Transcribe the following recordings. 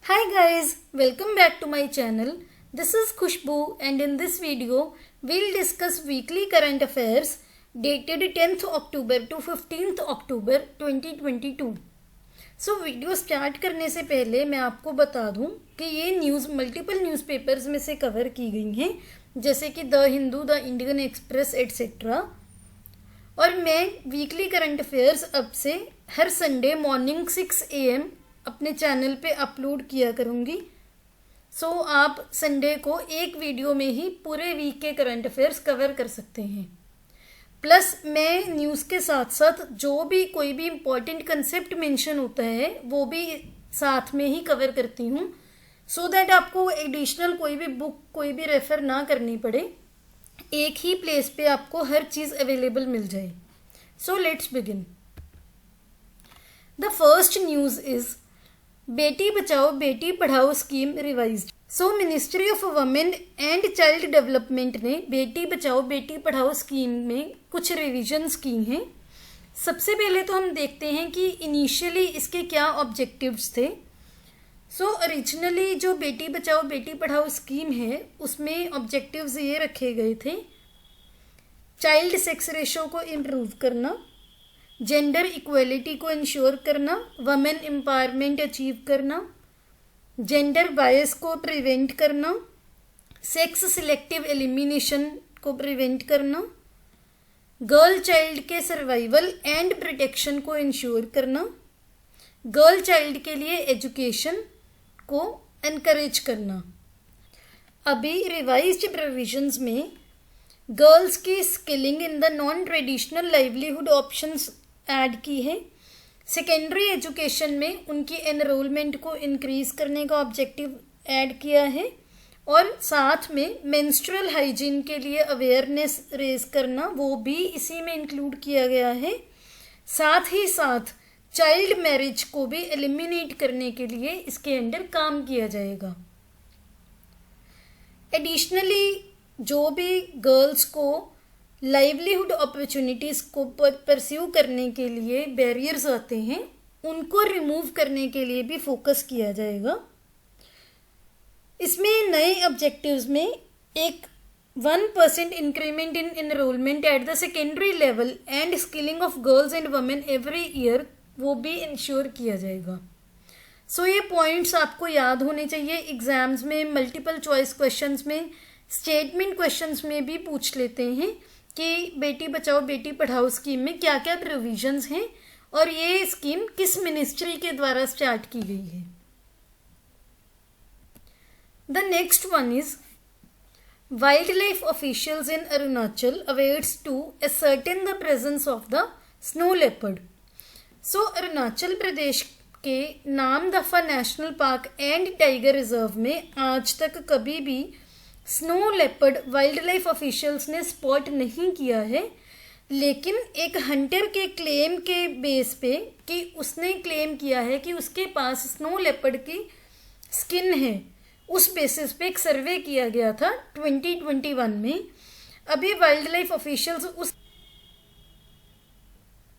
Hi guys, welcome back to my channel. This is Khushbu and in this video we'll discuss weekly current affairs dated 10th October to 15th October 2022. Video start करने से पहले मैं आपको बता दूं कि ये न्यूज़ मल्टीपल न्यूज़पेपर्स में से कवर की गई हैं, जैसे कि the Hindu, the Indian express etcetera. और मैं वीकली करंट अफेयर्स अब से हर संडे मॉर्निंग 6 AM अपने चैनल पे अपलोड किया करूँगी। आप संडे को एक वीडियो में ही पूरे वीक के करंट अफेयर्स कवर कर सकते हैं। प्लस मैं न्यूज़ के साथ साथ जो भी कोई भी इम्पोर्टेंट कंसेप्ट मेंशन होता है वो भी साथ में ही कवर करती हूँ, सो दैट आपको एडिशनल कोई भी बुक कोई भी रेफ़र ना करनी पड़े, एक ही प्लेस पे आपको हर चीज़ अवेलेबल मिल जाए। Let's begin. The first news is Beti Bachao Beti Padhao scheme revised. Ministry of women and child development ने बेटी बचाओ बेटी पढ़ाओ स्कीम में कुछ रिविजन्स की हैं। सबसे पहले तो हम देखते हैं कि इनिशियली इसके क्या ऑब्जेक्टिव्स थे। ओरिजिनली जो बेटी बचाओ बेटी पढ़ाओ स्कीम है उसमें ऑब्जेक्टिव्स ये रखे गए थे: चाइल्ड सेक्स रेशो को इम्प्रूव करना, जेंडर इक्वलिटी को इंश्योर करना, वमेन एम्पावरमेंट अचीव करना, जेंडर बायस को प्रिवेंट करना, सेक्स सिलेक्टिव एलिमिनेशन को प्रिवेंट करना, गर्ल चाइल्ड के सर्वाइवल एंड प्रोटेक्शन को इंश्योर करना, गर्ल चाइल्ड के लिए एजुकेशन को एनकरेज करना। अभी रिवाइज्ड प्रोविजंस में गर्ल्स की skilling in the non traditional livelihood options add की है। सेकेंडरी एजुकेशन में उनकी एनरोलमेंट को इंक्रीज करने का ऑब्जेक्टिव ऐड किया है और साथ में मेंस्ट्रुअल हाइजीन के लिए अवेयरनेस रेज करना वो भी इसी में इंक्लूड किया गया है। साथ ही साथ चाइल्ड मैरिज को भी एलिमिनेट करने के लिए इसके अंडर काम किया जाएगा। एडिशनली जो भी गर्ल्स को लाइवलीहुड अपॉर्चुनिटीज़ को परस्यू करने के लिए बैरियर्स आते हैं उनको रिमूव करने के लिए भी फोकस किया जाएगा। इसमें नए ऑब्जेक्टिव्स में एक 1% increment in enrolment at the secondary level and skilling of girls and women every year वो भी इंश्योर किया जाएगा। ये पॉइंट्स आपको याद होने चाहिए। एग्जाम्स में मल्टीपल चॉइस क्वेश्चंस में, स्टेटमेंट क्वेश्चंस में भी पूछ लेते हैं कि बेटी बचाओ बेटी पढ़ाओ स्कीम में क्या क्या प्रोविजंस हैं और ये स्कीम किस मिनिस्ट्री के द्वारा स्टार्ट की गई है। The next one is wildlife officials in Arunachal awaits to ascertain the presence of the snow leopard. Arunachal Pradesh के Namdapha national park and tiger reserve में आज तक कभी भी snow leopard wildlife officials ने स्पॉट नहीं किया है, लेकिन एक हंटर के क्लेम के बेस पे कि उसने क्लेम किया है कि उसके पास स्नो लेपर्ड की स्किन है, उस बेसिस पे एक सर्वे किया गया था 2021 में। अभी वाइल्ड लाइफ ऑफिशियल्स उस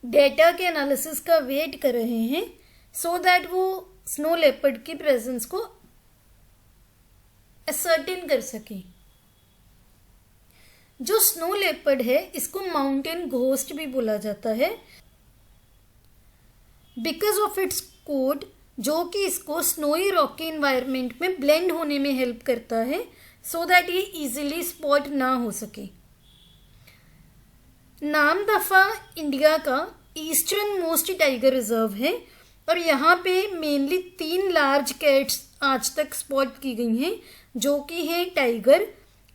डेटा के एनालिसिस का वेट कर रहे हैं सो दैट वो स्नो लेपर्ड की प्रेजेंस को असर्टेन कर सके। जो स्नो लेपर्ड है इसको माउंटेन घोस्ट भी बोला जाता है बिकॉज ऑफ इट्स कोड, जो कि इसको स्नोई रॉकी इन्वायरमेंट में ब्लेंड होने में हेल्प करता है सो दैट ये इजीली स्पॉट ना हो सके। नामदफा इंडिया का ईस्टर्न मोस्ट टाइगर रिजर्व है और यहाँ पे मेनली 3 लार्ज कैट्स आज तक स्पॉट की गई हैं, जो कि हैं tiger,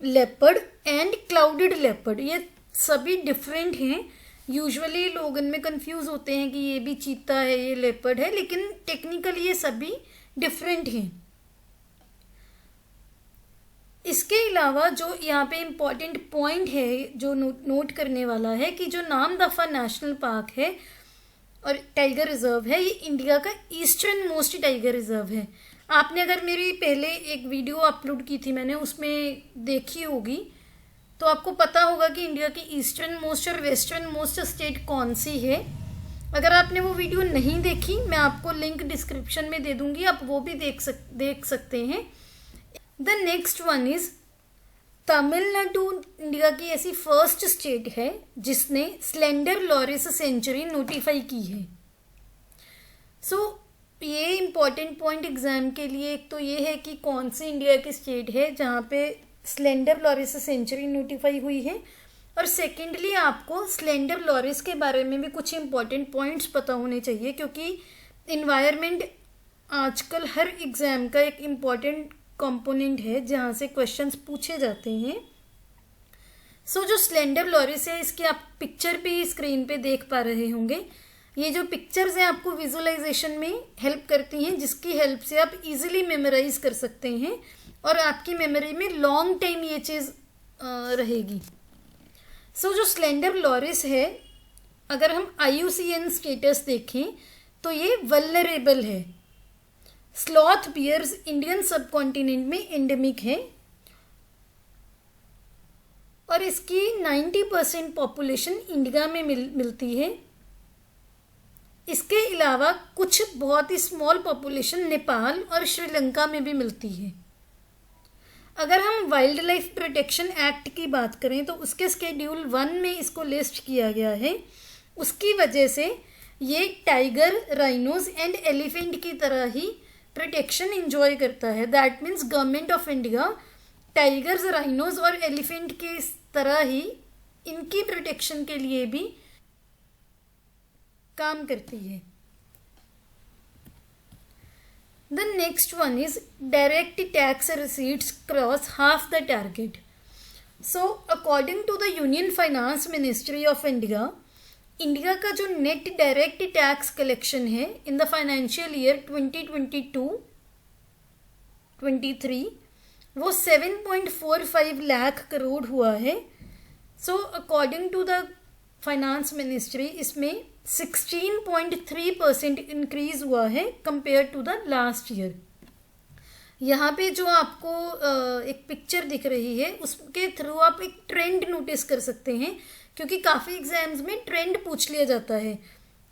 leopard and clouded leopard. ये सभी डिफरेंट हैं। यूजुअली लोग इनमें कंफ्यूज होते हैं कि ये भी चीता है ये लेपर्ड है, लेकिन टेक्निकली ये सभी डिफरेंट हैं। इसके अलावा जो यहाँ पे इम्पॉर्टेंट पॉइंट है जो नोट करने वाला है कि जो नामदफा नेशनल पार्क है और टाइगर रिजर्व है ये इंडिया का ईस्टर्न मोस्ट टाइगर रिजर्व है। आपने अगर मेरी पहले एक वीडियो अपलोड की थी मैंने उसमें देखी होगी तो आपको पता होगा कि इंडिया की ईस्टर्न मोस्ट और वेस्टर्न मोस्ट स्टेट कौन सी है। अगर आपने वो वीडियो नहीं देखी, मैं आपको लिंक डिस्क्रिप्शन में दे दूंगी, आप वो भी देख सकते हैं। The next one is Tamil Nadu India की ऐसी फर्स्ट स्टेट है जिसने स्लेंडर लॉरिस सेंचुरी नोटिफाई की है। सो ये इम्पॉर्टेंट पॉइंट एग्जाम के लिए एक तो ये है कि कौन सी इंडिया की स्टेट है जहाँ पे स्लेंडर लॉरिस सेंचुरी नोटिफाई हुई है, और सेकेंडली आपको स्लेंडर लॉरिस के बारे में भी कुछ इम्पॉर्टेंट पॉइंट्स पता होने चाहिए, क्योंकि इन्वायरमेंट आजकल हर एग्ज़ाम का एक इम्पॉर्टेंट कंपोनेंट है जहाँ से क्वेश्चंस पूछे जाते हैं। सो जो स्लेंडर लॉरिस है, इसकी आप पिक्चर भी स्क्रीन पे देख पा रहे होंगे। ये जो पिक्चर्स हैं आपको विजुअलाइजेशन में हेल्प करती हैं, जिसकी हेल्प से आप इजीली मेमोराइज कर सकते हैं और आपकी मेमोरी में लॉन्ग टाइम ये चीज़ रहेगी। सो जो स्लेंडर लॉरिस है, अगर हम IUCN स्टेटस देखें तो ये वल्नरेबल है। स्लॉथ बियर्स इंडियन सब कॉन्टिनेंट में एंडेमिक है और इसकी 90% पॉपुलेशन इंडिया में मिलती है। इसके अलावा कुछ बहुत ही स्मॉल पॉपुलेशन नेपाल और श्रीलंका में भी मिलती है। अगर हम वाइल्ड लाइफ प्रोटेक्शन एक्ट की बात करें तो उसके शेड्यूल 1 में इसको लिस्ट किया गया है। उसकी वजह से ये टाइगर, राइनोज एंड एलिफेंट की तरह ही प्रोटेक्शन इंजॉय करता है। That means government of India tigers, rhinos और एलिफेंट की तरह ही इनकी प्रोटेक्शन के लिए भी काम करती है। The next one is direct tax receipts cross half the target. So, according to the Union Finance Ministry of India, India का जो नेट डायरेक्ट टैक्स कलेक्शन है इन द फाइनेंशियल ईयर 2022-23 वो 7.45 लाख करोड़ हुआ है। So according to the finance ministry इसमें 16.3% increase हुआ है compare to the last year. यहाँ पे जो आपको एक पिक्चर दिख रही है उसके थ्रू आप एक ट्रेंड नोटिस कर सकते हैं, क्योंकि काफ़ी एग्जाम्स में ट्रेंड पूछ लिया जाता है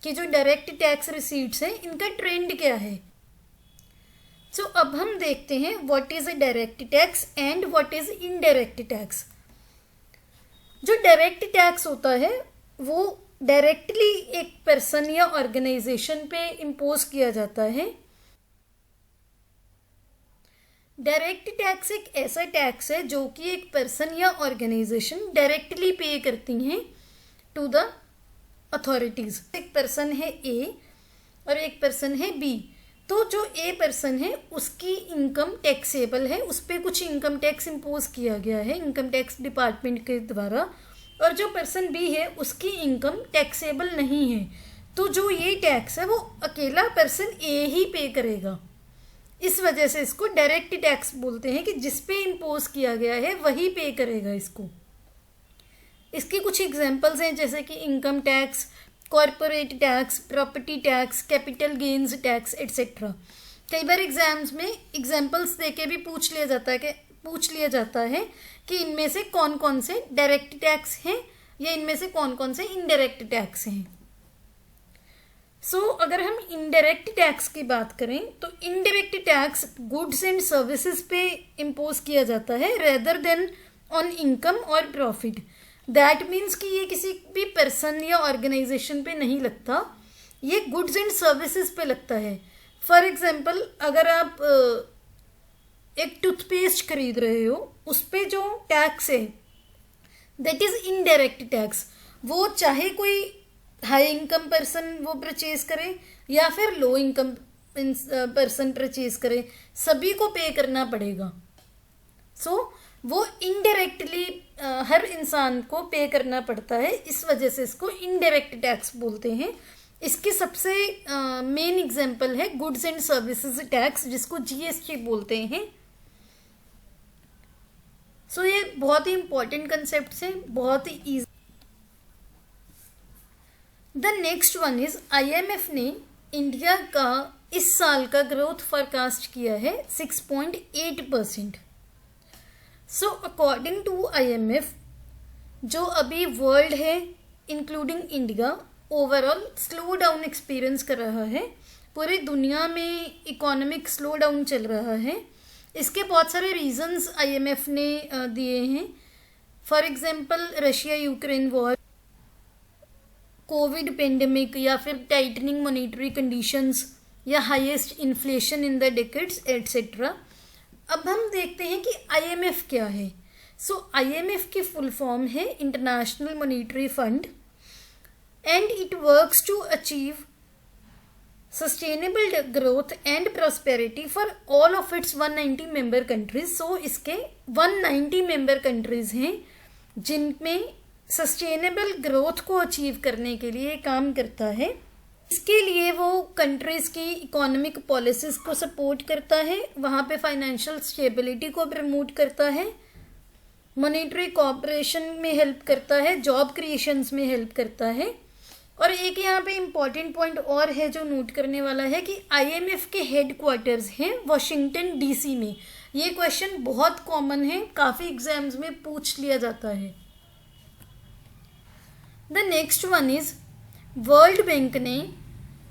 कि जो डायरेक्ट टैक्स रिसीट्स हैं इनका ट्रेंड क्या है। सो अब हम देखते हैं what is a direct tax and what is indirect tax. जो डायरेक्ट टैक्स होता है वो डायरेक्टली एक पर्सन या ऑर्गेनाइजेशन पे इम्पोज किया जाता है। डायरेक्ट टैक्स एक ऐसा टैक्स है जो कि एक पर्सन या ऑर्गेनाइजेशन डायरेक्टली पे करती हैं टू द अथॉरिटीज। एक पर्सन है ए और एक पर्सन है बी, तो जो ए पर्सन है उसकी इनकम टैक्सेबल है, उस पर कुछ इनकम टैक्स इम्पोज किया गया है इनकम टैक्स डिपार्टमेंट के द्वारा, और जो पर्सन बी है उसकी इनकम टैक्सेबल नहीं है, तो जो ये टैक्स है वो अकेला पर्सन ए ही पे करेगा। इस वजह से इसको डायरेक्ट टैक्स बोलते हैं कि जिस पे इम्पोज किया गया है वही पे करेगा इसको। इसकी कुछ एग्जांपल्स हैं जैसे कि income tax, corporate tax, property tax, capital gains tax etcetera. कई बार एग्जाम्स में एग्जांपल्स देके भी पूछ लिया जाता है कि इनमें से कौन कौन से डायरेक्ट टैक्स हैं या इनमें से कौन कौन से इनडायरेक्ट टैक्स हैं। सो अगर हम इनडायरेक्ट टैक्स की बात करें तो indirect tax goods and services पे इम्पोज किया जाता है रेदर देन ऑन इनकम और प्रॉफिट। दैट मीन्स कि ये किसी भी पर्सन या ऑर्गेनाइजेशन पे नहीं लगता, ये गुड्स एंड सर्विसेज पे लगता है। फॉर एग्जाम्पल अगर आप एक टूथपेस्ट खरीद रहे हो उस पे जो टैक्स है दैट इज इनडायरेक्ट टैक्स। वो चाहे कोई हाई इनकम पर्सन वो परचेज करे या फिर लो इनकम पर्सन परचेज करे, सभी को पे करना पड़ेगा। सो वो इनडायरेक्टली हर इंसान को पे करना पड़ता है, इस वजह से इसको इनडायरेक्ट टैक्स बोलते हैं। इसकी सबसे मेन एग्जांपल है गुड्स एंड सर्विसेज टैक्स, जिसको GST बोलते हैं। सो ये बहुत ही इंपॉर्टेंट कंसेप्ट है, बहुत ही easy. The next one is IMF ने इंडिया का इस साल का ग्रोथ फोरकास्ट किया है 6.8%। सो अकॉर्डिंग टू IMF जो अभी वर्ल्ड है including India overall slow down experience कर रहा है। पूरी दुनिया में इकोनॉमिक स्लो डाउन चल रहा है। इसके बहुत सारे रीजंस आईएमएफ ने दिए हैं। For example Russia Ukraine war, Covid pandemic, या फिर टाइटनिंग मॉनेटरी कंडीशंस, या highest inflation in the decades etcetera. अब हम देखते हैं कि आईएमएफ क्या है। सो आईएमएफ की फुल फॉर्म है international monetary fund and it works to achieve sustainable growth and prosperity for all of its 190 member countries. सो इसके 190 मेंबर कंट्रीज हैं जिनमें सस्टेनेबल ग्रोथ को अचीव करने के लिए काम करता है। इसके लिए वो कंट्रीज की इकोनॉमिक पॉलिसीज को सपोर्ट करता है, वहाँ पे फाइनेंशियल स्टेबिलिटी को प्रमोट करता है, मॉनेटरी कोऑपरेशन में हेल्प करता है, जॉब क्रिएशंस में हेल्प करता है। और एक यहाँ पे इम्पॉर्टेंट पॉइंट और है जो नोट करने वाला है कि आईएमएफ के हेडक्वार्टर्स हैं वॉशिंगटन डीसी में। ये क्वेश्चन बहुत कॉमन है, काफ़ी एग्जाम्स में पूछ लिया जाता है। The next one is world bank ने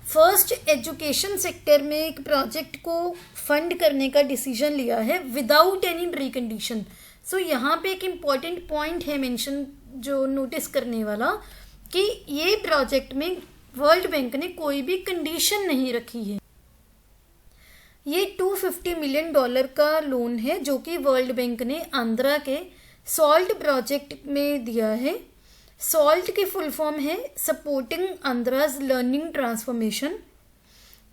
फर्स्ट एजुकेशन सेक्टर में एक प्रोजेक्ट को फंड करने का डिसीजन लिया है विदाउट एनी प्री कंडीशन। सो यहाँ पे एक इम्पॉर्टेंट पॉइंट है मेंशन जो नोटिस करने वाला, कि ये प्रोजेक्ट में वर्ल्ड बैंक ने कोई भी कंडीशन नहीं रखी है। ये $250 मिलियन का लोन है जो कि वर्ल्ड बैंक ने आंध्रा के सॉल्ट प्रोजेक्ट में दिया है। सॉल्ट की फुल फॉर्म है सपोर्टिंग आंध्राज लर्निंग ट्रांसफॉर्मेशन।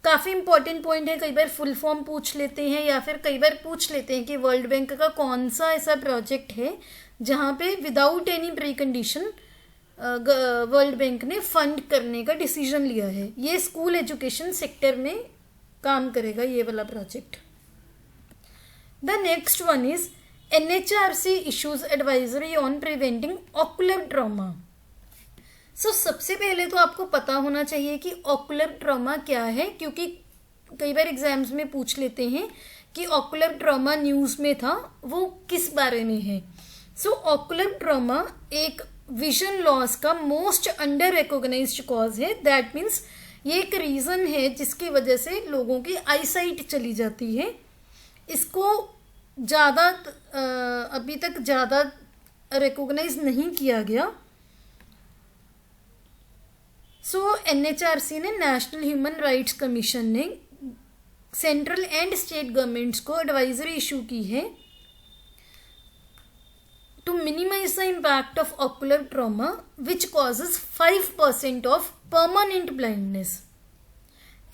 काफ़ी इंपॉर्टेंट पॉइंट है, कई बार फुल फॉर्म पूछ लेते हैं या फिर कई बार पूछ लेते हैं कि वर्ल्ड बैंक का कौन सा ऐसा प्रोजेक्ट है जहाँ पे without any pre condition world bank ने फंड करने का डिसीजन लिया है। ये स्कूल एजुकेशन सेक्टर में काम करेगा ये वाला project. The next one is NHRC issues advisory on preventing ocular trauma. So सबसे पहले तो आपको पता होना चाहिए कि ऑकुलर ट्रॉमा क्या है, क्योंकि कई बार एग्जाम्स में पूछ लेते हैं कि ऑकुलर ट्रॉमा न्यूज़ में था, वो किस बारे में है। सो ऑकुलर ट्रॉमा एक विजन लॉस का मोस्ट अंडर रिकॉग्नाइज्ड कॉज है। दैट मीन्स ये एक रीज़न है जिसकी वजह से लोगों की आईसाइट चली जाती है। इसको ज़्यादा अभी तक ज़्यादा रिकॉग्नाइज नहीं किया गया। सो NHRC ने, नेशनल ह्यूमन राइट्स कमीशन ने सेंट्रल एंड स्टेट गवर्नमेंट्स को एडवाइजरी इशू की है to minimize the impact of ocular trauma which causes 5% of permanent blindness।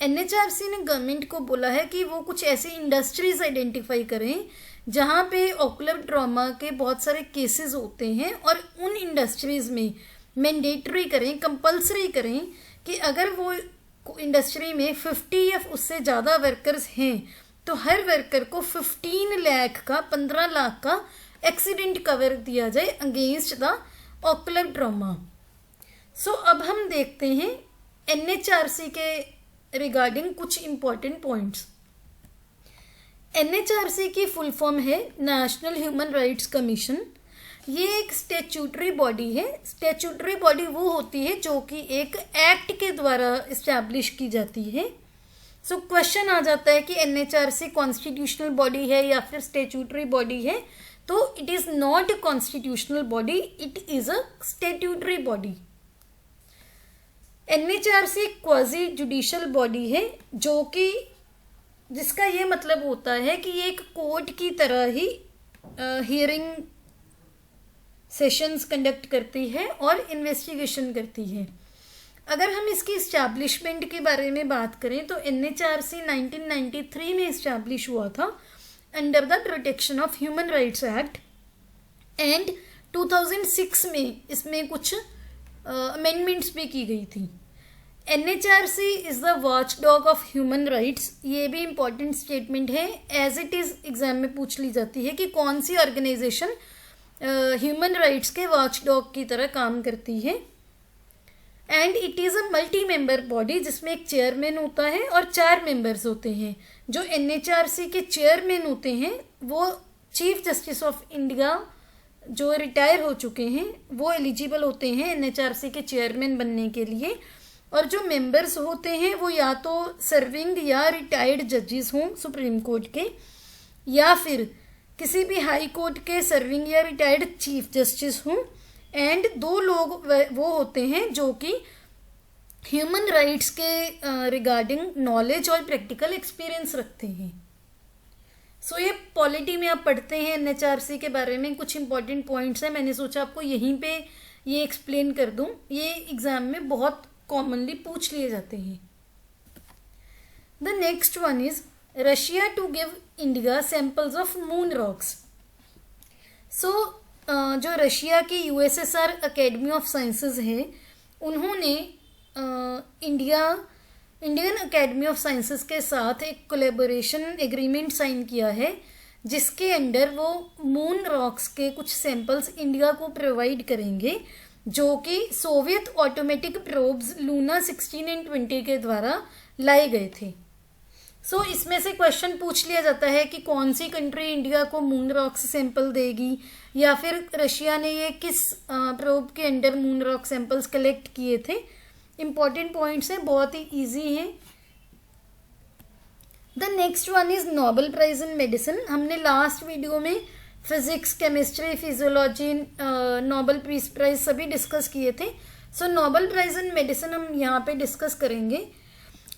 NHRC ने गवर्नमेंट को बोला है कि वो कुछ ऐसी इंडस्ट्रीज आइडेंटिफाई करें जहाँ पे ऑकुलर ट्रॉमा के बहुत सारे केसेस होते हैं और उन इंडस्ट्रीज में मैंडेटरी करें, कंपल्सरी करें कि अगर वो इंडस्ट्री में 50 या उससे ज़्यादा वर्कर्स हैं तो हर वर्कर को 15 लाख का 15 लाख का एक्सीडेंट कवर दिया जाए अगेंस्ट द ऑकुलर ट्रॉमा। सो अब हम देखते हैं NHRC के रिगार्डिंग कुछ इंपॉर्टेंट पॉइंट्स। NHRC की फुल फॉर्म है नेशनल ह्यूमन राइट्स कमीशन। ये एक स्टैट्यूटरी बॉडी है। स्टैट्यूटरी बॉडी वो होती है जो कि एक एक्ट के द्वारा इस्टेब्लिश की जाती है। सो क्वेश्चन आ जाता है कि NHRC कॉन्स्टिट्यूशनल बॉडी है या फिर स्टैट्यूटरी बॉडी है, तो it is not a constitutional body, it is a statutory body. NHRC quasi judicial body है जो कि जिसका ये मतलब होता है कि ये एक कोर्ट की तरह ही हियरिंग सेशंस कंडक्ट करती है और इन्वेस्टिगेशन करती है। अगर हम इसकी इस्टेब्लिशमेंट के बारे में बात करें तो NHRC 1993 में इस्टेब्लिश हुआ था under the protection of human rights act and 2006 में इसमें कुछ अमेंडमेंट्स भी की गई थी। NHRC is the watch dog of human rights. ये भी इम्पॉर्टेंट स्टेटमेंट है, एज इट इज़ एग्जाम में पूछ ली जाती है कि कौन सी ऑर्गेनाइजेशन ह्यूमन राइट्स के वॉच डॉग की तरह काम करती है। And it is a multi member body जिसमें एक चेयरमैन होता है और 4 मेंबर्स होते हैं। जो NHRC के चेयरमैन होते हैं वो चीफ जस्टिस ऑफ इंडिया जो रिटायर हो चुके हैं वो एलिजिबल होते हैं NHRC के चेयरमैन बनने के लिए। और जो मेंबर्स होते हैं वो या तो सर्विंग या रिटायर्ड जजेस हों सुप्रीम कोर्ट के, या फिर किसी भी हाई कोर्ट के सर्विंग या रिटायर्ड चीफ जस्टिस हों, एंड 2 लोग वो होते हैं जो कि ह्यूमन राइट्स के रिगार्डिंग नॉलेज और प्रैक्टिकल एक्सपीरियंस रखते हैं। सो ये पॉलिटी में आप पढ़ते हैं एनएचआरसी के बारे में, कुछ इंपॉर्टेंट पॉइंट्स हैं, मैंने सोचा आपको यहीं पे ये एक्सप्लेन कर दूं, ये एग्जाम में बहुत कॉमनली पूछ लिए जाते हैं। The next one is Russia to give India samples of moon rocks. So जो रशिया की यूएसएसआर अकेडमी ऑफ साइंसेज है, उन्होंने इंडियन अकेडमी ऑफ साइंसेज के साथ एक कोलैबोरेशन एग्रीमेंट साइन किया है, जिसके अंडर वो मून रॉक्स के कुछ सैंपल्स इंडिया को प्रोवाइड करेंगे, जो कि Soviet automatic probes Luna 16 and 20 के द्वारा लाए गए थे। सो इसमें से क्वेश्चन पूछ लिया जाता है कि कौन सी कंट्री इंडिया को मून रॉक्स सैंपल देगी, या फिर रशिया ने ये किस प्रोब के under moon rock samples collect किए थे। इंपॉर्टेंट पॉइंट्स हैं, बहुत ही इजी हैं। The next one is Nobel prize in medicine. हमने लास्ट वीडियो में physics, chemistry, physiology, Nobel peace prize सभी डिस्कस किए थे। So Nobel prize in medicine हम यहाँ पे डिस्कस करेंगे।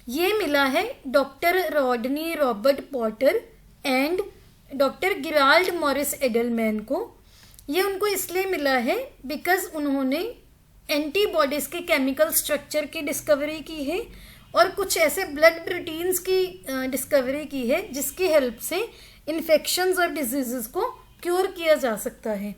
ये मिला है doctor Rodney Robert Potter and doctor Gerald Morris Edelman को। ये उनको इसलिए मिला है बिकॉज उन्होंने एंटीबॉडीज के केमिकल स्ट्रक्चर की डिस्कवरी की है और कुछ ऐसे ब्लड प्रोटीन्स की डिस्कवरी की है जिसकी हेल्प से इन्फेक्शंस और डिजीजेस को क्योर किया जा सकता है।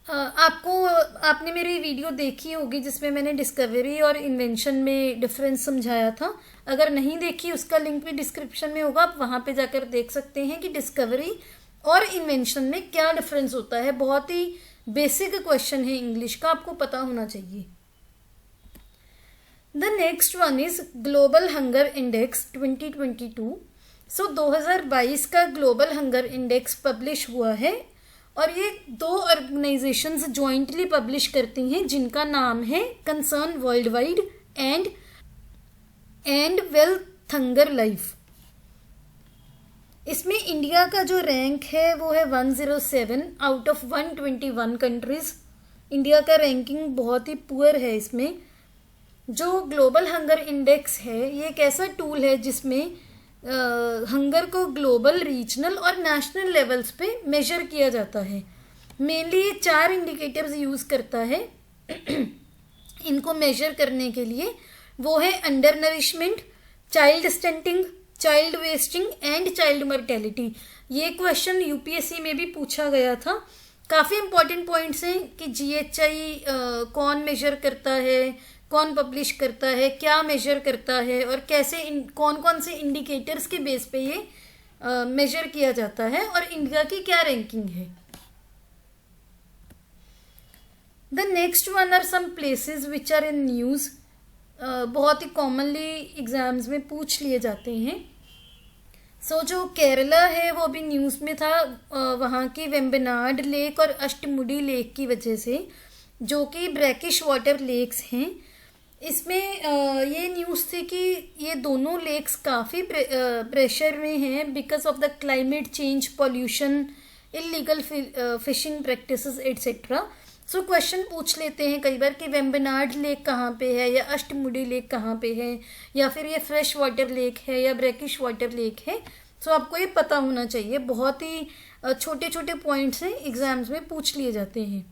आपने मेरी वीडियो देखी होगी जिसमें मैंने डिस्कवरी और इन्वेंशन में डिफरेंस समझाया था। अगर नहीं देखी उसका लिंक भी डिस्क्रिप्शन में होगा, आप वहाँ पे जाकर देख सकते हैं कि डिस्कवरी और इन्वेंशन में क्या डिफरेंस होता है। बहुत ही बेसिक क्वेश्चन है इंग्लिश का, आपको पता होना चाहिए। The next one is global hunger index 2022। सो 2022 का ग्लोबल हंगर इंडेक्स पब्लिश हुआ है और ये 2 ऑर्गेनाइजेशंस जॉइंटली पब्लिश करती हैं, जिनका नाम है concern world wide and wealth hunger life. इसमें इंडिया का जो रैंक है वो है 107 आउट ऑफ 121 कंट्रीज। इंडिया का रैंकिंग बहुत ही पुअर है। इसमें जो ग्लोबल हंगर इंडेक्स है ये एक ऐसा टूल है जिसमें हंगर को ग्लोबल, रीजनल और नेशनल लेवल्स पे मेजर किया जाता है। मेनली ये 4 इंडिकेटर्स यूज़ करता है इनको मेजर करने के लिए। वो है undernourishment, child stunting, child wasting and child mortality. ये क्वेश्चन यूपीएससी में भी पूछा गया था। काफ़ी इंपॉर्टेंट पॉइंट्स हैं कि जीएचआई कौन मेजर करता है, कौन पब्लिश करता है, क्या मेजर करता है और कैसे कौन कौन से इंडिकेटर्स के बेस पे ये मेजर किया जाता है और इंडिया की क्या रैंकिंग है। The next one are some places which are in news. बहुत ही कॉमनली एग्जाम्स में पूछ लिए जाते हैं। सो जो केरला है वो भी न्यूज़ में था, वहाँ की वेम्बनाड लेक और अष्टमुडी लेक की वजह से, जो कि ब्रैकिश वाटर लेक्स हैं। इसमें ये न्यूज़ थी कि ये दोनों लेक्स काफ़ी प्रेशर में हैं because of the climate change, pollution, illegal fishing practices etcetera. So question पूछ लेते हैं कई बार कि वेम्बनाड लेक कहाँ पे है या अष्टमुडी लेक कहाँ पे है या फिर ये फ्रेश वाटर लेक है या ब्रैकिश वाटर लेक है। सो आपको ये पता होना चाहिए। बहुत ही छोटे छोटे पॉइंट्स हैं, एग्जाम्स में पूछ लिए जाते हैं।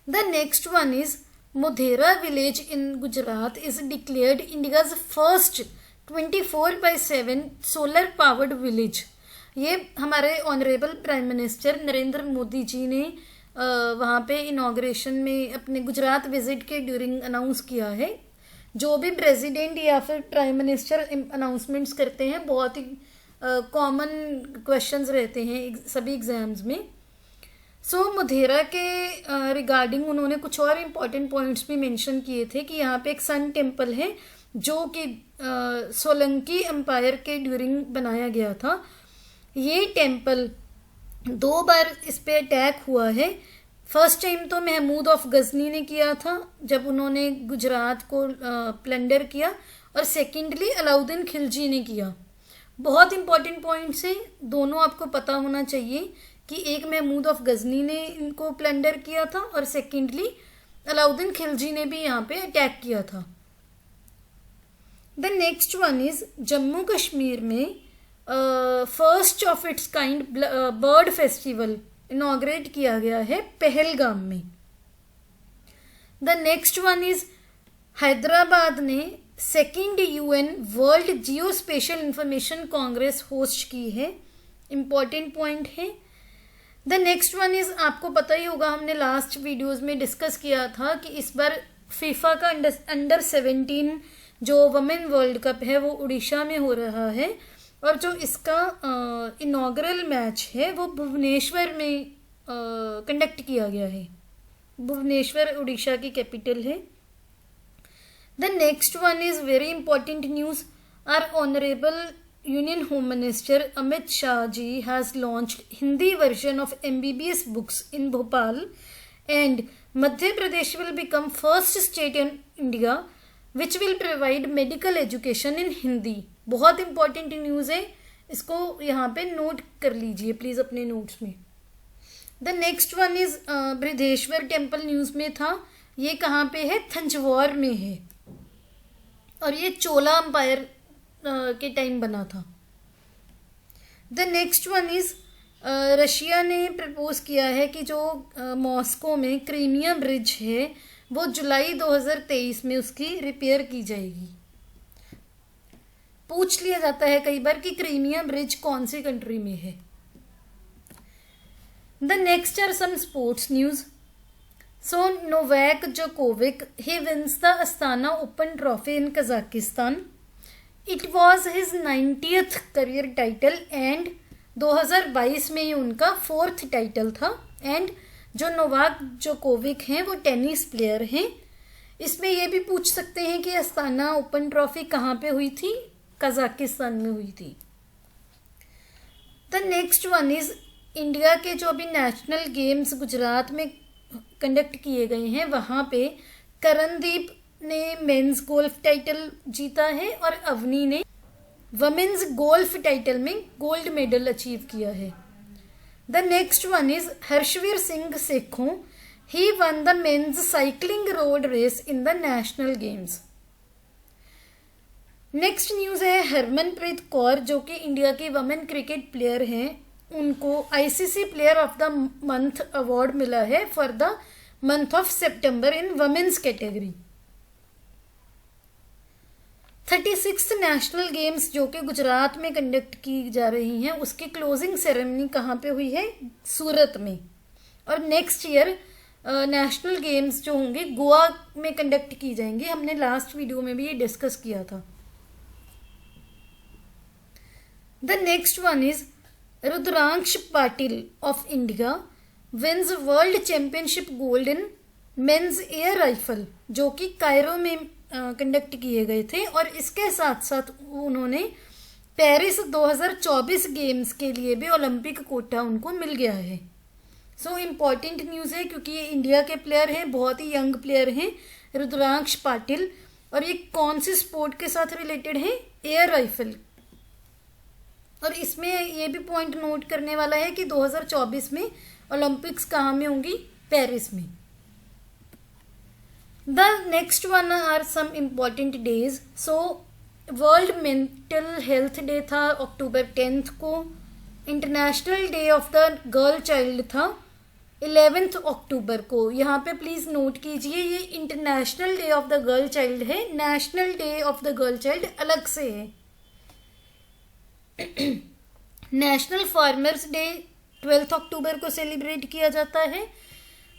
The next one is Modhera village in Gujarat is declared India's first 24/7 solar powered village. ये हमारे honourable prime minister Narendra Modi ji ने वहाँ पे इनॉग्रेशन में अपने गुजरात विजिट के ड्यूरिंग अनाउंस किया है। जो भी प्रेसिडेंट या फिर प्राइम मिनिस्टर अनाउंसमेंट्स करते हैं बहुत ही कॉमन क्वेश्चंस रहते हैं सभी एग्जाम्स में। सो मोधेरा के रिगार्डिंग उन्होंने कुछ और इम्पॉर्टेंट पॉइंट्स भी मेंशन किए थे कि यहाँ पे एक सन टेम्पल है जो कि सोलंकी एम्पायर के ड्यूरिंग बनाया गया था। ये टेम्पल 2 बार इस पे अटैक हुआ है फर्स्ट टाइम तो महमूद ऑफ गजनी ने किया था जब उन्होंने गुजरात को प्लंडर किया, और सेकेंडली अलाउद्दीन खिलजी ने किया। बहुत इंपॉर्टेंट पॉइंट्स हैं, दोनों आपको पता होना चाहिए कि एक महमूद ऑफ गजनी ने इनको प्लंडर किया था और सेकेंडली अलाउद्दीन खिलजी ने भी यहाँ पे अटैक किया था। The next one is Jammu Kashmir में first of its kind bird festival inaugurate किया गया है पहलगाम में। The next one is Hyderabad ने second UN world geospatial information congress host की है, इंपॉर्टेंट पॉइंट है। द नेक्स्ट वन इज आपको पता ही होगा, हमने लास्ट वीडियोस में डिस्कस किया था कि इस बार फीफा का अंडर 17 जो वमेन वर्ल्ड कप है वो उड़ीसा में हो रहा है, और जो इसका इनॉग्रल मैच है वो भुवनेश्वर में कंडक्ट किया गया है। भुवनेश्वर उड़ीसा की कैपिटल है। The next one is very important news. Our honourable union home minister Amit Shah ji has launched Hindi version of MBBS books in Bhopal, and Madhya Pradesh will become first state in India which will provide medical education in Hindi. बहुत important news है, इसको यहाँ पे note कर लीजिए please अपने notes में। The next one is Brihadeeswara temple news में था, ये कहाँ पे है, थंजवार में है, और ये चोला अंपायर के टाइम बना था। The next one is Russia ने प्रपोज किया है कि जो मॉस्को में क्रीमिया ब्रिज है वो जुलाई 2023 में उसकी रिपेयर की जाएगी। पूछ लिया जाता है कई बार कि क्रीमिया ब्रिज कौन सी कंट्री में है। The next are some sports news. So Novak Djokovic he wins the Astana Open trophy in Kazakhstan. It was his 90th career title and 2022 में ही उनका 4th टाइटल था। एंड जो नोवाक जोकोविक हैं वो टेनिस प्लेयर हैं। इसमें ये भी पूछ सकते हैं कि अस्ताना ओपन ट्रॉफी कहाँ पे हुई थी, कजाकिस्तान में हुई थी। The next one is India के जो अभी नेशनल गेम्स गुजरात में कंडक्ट किए गए हैं वहाँ पे करणदीप ने मेंस गोल्फ टाइटल जीता है और अवनी ने वमेन्स गोल्फ टाइटल में गोल्ड मेडल अचीव किया है। The next one is Harshveer Singh Sekhon, he won the men's cycling road race in the national games. Next news है हरमनप्रीत कौर जो कि इंडिया की वमेन क्रिकेट प्लेयर हैं, उनको ICC player of the month award मिला है for the month of September in women's category. 36th national games जो कि गुजरात में कंडक्ट की जा रही हैं उसकी क्लोजिंग सेरेमनी कहाँ पे हुई है, सूरत में। और नेक्स्ट ईयर नेशनल गेम्स जो होंगे गोवा में कंडक्ट की जाएंगे, हमने लास्ट वीडियो में भी ये डिस्कस किया था। The next one is Rudransh Patil of India wins world championship gold in men's air rifle, जो कि कायरो में कंडक्ट किए गए थे, और इसके साथ साथ उन्होंने पेरिस 2024 गेम्स के लिए भी ओलंपिक कोटा उनको मिल गया है। सो इम्पॉर्टेंट न्यूज़ है क्योंकि ये इंडिया के प्लेयर हैं, बहुत ही यंग प्लेयर हैं रुद्रांश पाटिल, और ये कौन सी स्पोर्ट के साथ रिलेटेड है, एयर राइफल। और इसमें ये भी पॉइंट नोट करने वाला है कि 2024 में ओलंपिक्स कहाँ में होंगी, पेरिस में। The next one are some important days. So world mental health day था अक्टूबर 10 को, international day of the girl child था 11 अक्टूबर को। यहाँ पे प्लीज़ नोट कीजिए ये international day of the girl child है, national day of the girl child अलग से है। नेशनल फार्मर्स डे 12 अक्टूबर को सेलिब्रेट किया जाता है।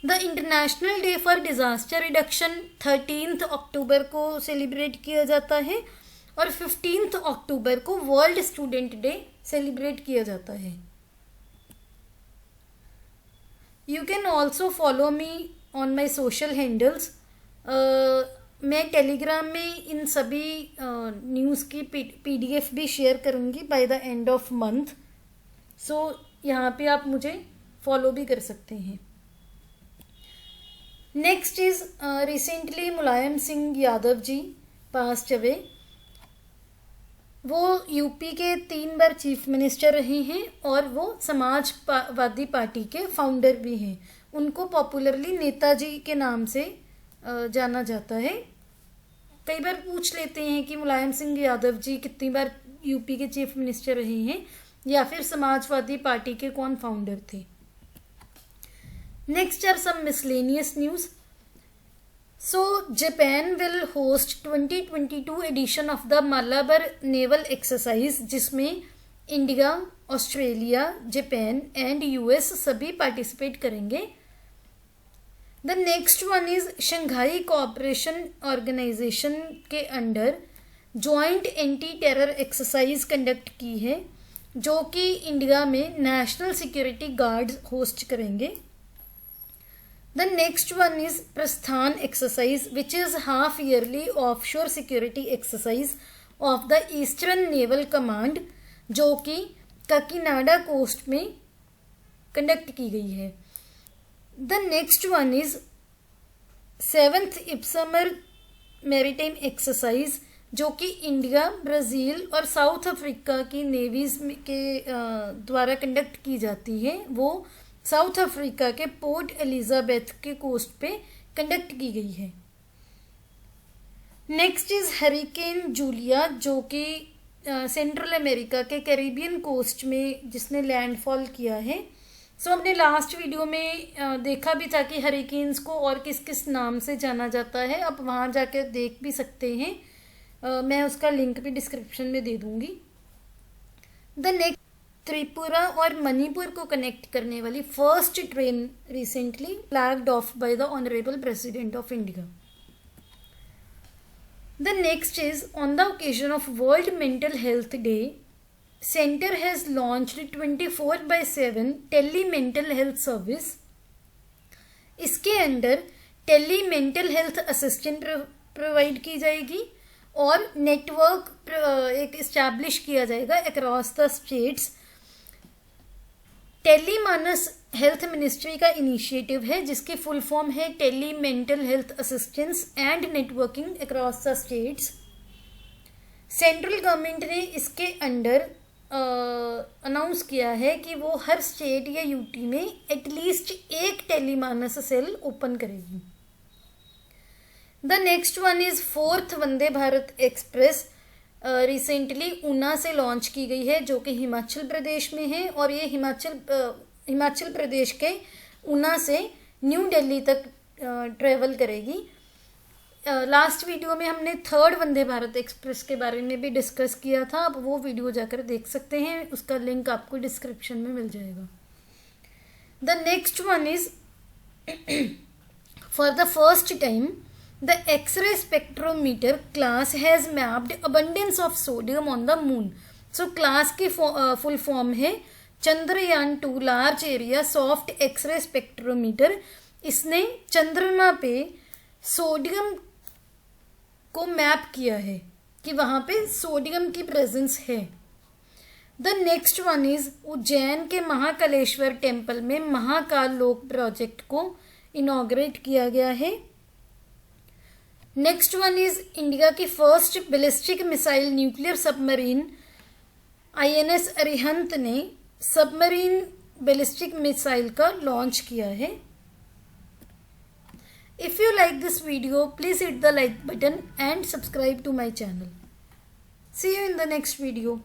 The international day for disaster reduction 13 अक्टूबर को सेलिब्रेट किया जाता है, और 15 अक्टूबर को वर्ल्ड स्टूडेंट डे सेलिब्रेट किया जाता है। You can also follow me on my social handles. मैं टेलीग्राम में इन सभी न्यूज़ की PDF भी शेयर करूँगी by the end of month. So यहाँ पे आप मुझे फॉलो भी कर सकते हैं। Next is recently Mulayam Singh Yadav ji passed away. वो यूपी के 3 बार चीफ मिनिस्टर रहे हैं और वो समाजवादी पार्टी के फाउंडर भी हैं। उनको पॉपुलरली नेताजी के नाम से जाना जाता है। कई बार पूछ लेते हैं कि मुलायम सिंह यादव जी कितनी बार यूपी के चीफ मिनिस्टर रहे हैं या फिर समाजवादी पार्टी के कौन फाउंडर थे। Next are some miscellaneous news. So Japan will host 2022 edition of the Malabar Naval Exercise जिसमें India, Australia, Japan and US सभी पार्टिसिपेट करेंगे। The next one is Shanghai cooperation organisation के under joint anti terror exercise conduct की है, जो कि India में national security guards host करेंगे। The next one is Prasthan exercise, which is half yearly offshore security exercise of the Eastern Naval Command, जो कि Kakinada coast में कंडक्ट की गई है। The next one is 7th Ipsummer Maritime Exercise, जो कि India, Brazil और साउथ अफ्रीका की नेवीज के द्वारा कंडक्ट की जाती है। वो साउथ अफ्रीका के पोर्ट एलिजाबेथ के कोस्ट पे कंडक्ट की गई है। नेक्स्ट इज हरिकेन जूलिया, जो कि सेंट्रल अमेरिका के कैरिबियन कोस्ट में जिसने लैंडफॉल किया है। सो हमने लास्ट वीडियो में देखा भी था कि हरिकेन्स को और किस किस नाम से जाना जाता है। आप वहाँ जाकर देख भी सकते हैं, मैं उसका लिंक भी डिस्क्रिप्शन में दे दूँगी। द नेक्स्ट त्रिपुरा और मणिपुर को कनेक्ट करने वाली first train recently flagged off by the honourable president of India. The next is on the occasion of world mental health day, centre has launched 24/7 tele mental health service. इसके under tele mental health assistant provide की जाएगी और network एक establish किया जाएगा across the states. Tele Manas health ministry का initiative है, जिसकी फुल फॉर्म है tele mental health assistance and networking across the states. Central government ने इसके अंडर अनाउंस किया है कि वो हर स्टेट या यूटी में एटलीस्ट एक टेली मानस सेल ओपन करेगी। The next one is 4th Vande Bharat express, recently Una से लॉन्च की गई है, जो कि हिमाचल प्रदेश में है और ये हिमाचल प्रदेश के ऊना से न्यू दिल्ली तक ट्रेवल करेगी। लास्ट वीडियो में हमने 3rd वंदे भारत एक्सप्रेस के बारे में भी डिस्कस किया था, आप वो वीडियो जाकर देख सकते हैं, उसका लिंक आपको डिस्क्रिप्शन में मिल जाएगा। The next one is for the first time the X-ray spectrometer class has mapped abundance of sodium on the moon. So class की full form है Chandrayaan 2 large area soft x-ray spectrometer. इसने चंद्रमा पे sodium को map किया है कि वहाँ पे सोडियम की प्रेजेंस है। The next one is Ujjain के महाकालेश्वर टेम्पल में महाकाल लोक प्रोजेक्ट को इनॉग्रेट किया गया है। नेक्स्ट वन इज इंडिया की first ballistic missile nuclear submarine INS Arihant ने सबमरीन बैलिस्टिक मिसाइल का लॉन्च किया है। If you like this video please hit the like button and subscribe to my channel. See you in the next video.